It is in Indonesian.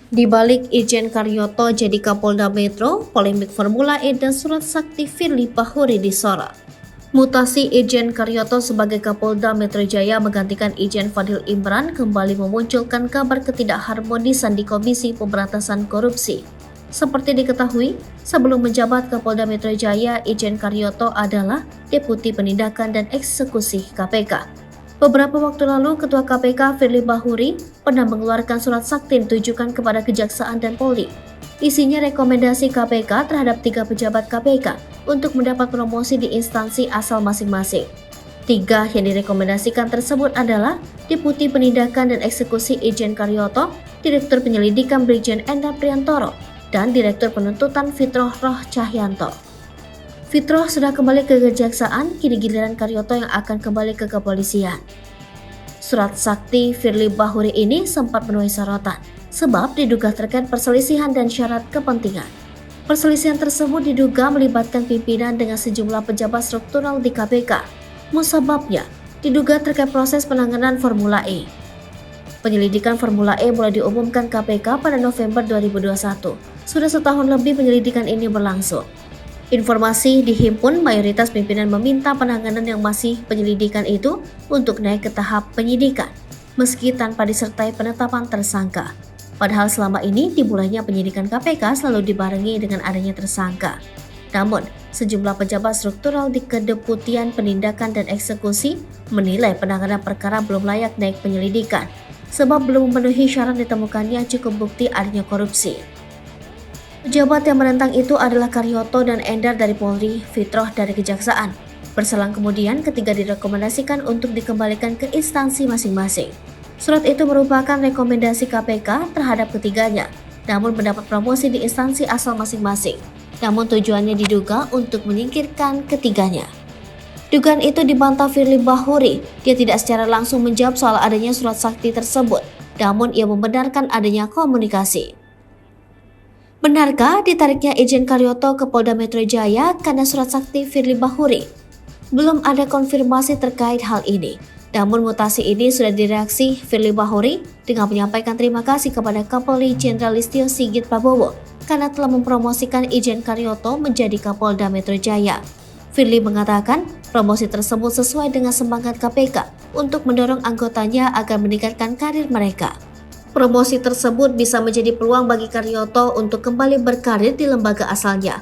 Di balik Irjen Karyoto jadi Kapolda Metro, polemik Formula E dan surat sakti Firly Bahuri disorot. Mutasi Irjen Karyoto sebagai Kapolda Metro Jaya menggantikan Irjen Fadil Imran kembali memunculkan kabar ketidakharmonisan di Komisi Pemberantasan Korupsi. Seperti diketahui, sebelum menjabat Kapolda Metro Jaya, Irjen Karyoto adalah Deputi Penindakan dan Eksekusi KPK. Beberapa waktu lalu, Ketua KPK Firly Bahuri pernah mengeluarkan surat sakti ditujukan kepada Kejaksaan dan Polri. Isinya rekomendasi KPK terhadap 3 pejabat KPK untuk mendapat promosi di instansi asal masing-masing. 3 yang direkomendasikan tersebut adalah Deputi Penindakan dan Eksekusi Irjen Karyoto, Direktur Penyelidikan Brigjen Endar Priantoro, dan Direktur Penuntutan Fitroh Roh Cahyanto. Fitroh sudah kembali ke Kejaksaan, kini giliran Karyoto yang akan kembali ke kepolisian. Surat sakti Firly Bahuri ini sempat menuai sorotan, sebab diduga terkait perselisihan dan syarat kepentingan. Perselisihan tersebut diduga melibatkan pimpinan dengan sejumlah pejabat struktural di KPK. Musababnya, diduga terkait proses penanganan Formula E. Penyelidikan Formula E mulai diumumkan KPK pada November 2021. Sudah setahun lebih penyelidikan ini berlangsung. Informasi dihimpun, mayoritas pimpinan meminta penanganan yang masih penyelidikan itu untuk naik ke tahap penyidikan, meski tanpa disertai penetapan tersangka. Padahal selama ini dimulainya penyidikan KPK selalu dibarengi dengan adanya tersangka. Namun, sejumlah pejabat struktural di Kedeputian Penindakan dan Eksekusi menilai penanganan perkara belum layak naik penyelidikan, sebab belum memenuhi syarat ditemukannya cukup bukti adanya korupsi. Pejabat yang menentang itu adalah Karyoto dan Endar dari Polri, Fitroh dari Kejaksaan. Berselang kemudian, ketiga direkomendasikan untuk dikembalikan ke instansi masing-masing. Surat itu merupakan rekomendasi KPK terhadap ketiganya, namun mendapat promosi di instansi asal masing-masing. Namun tujuannya diduga untuk menyingkirkan ketiganya. Dugaan itu dibantah Firly Bahuri. Dia tidak secara langsung menjawab soal adanya surat sakti tersebut, namun ia membenarkan adanya komunikasi. Benarkah ditariknya Irjen Karyoto ke Polda Metro Jaya karena surat sakti Firly Bahuri? Belum ada konfirmasi terkait hal ini. Namun mutasi ini sudah direaksi Firly Bahuri dengan menyampaikan terima kasih kepada Kapolri Jenderal Listio Sigit Prabowo karena telah mempromosikan Irjen Karyoto menjadi Kapolda Metro Jaya. Firly mengatakan promosi tersebut sesuai dengan semangat KPK untuk mendorong anggotanya agar meningkatkan karir mereka. Promosi tersebut bisa menjadi peluang bagi Karyoto untuk kembali berkarir di lembaga asalnya.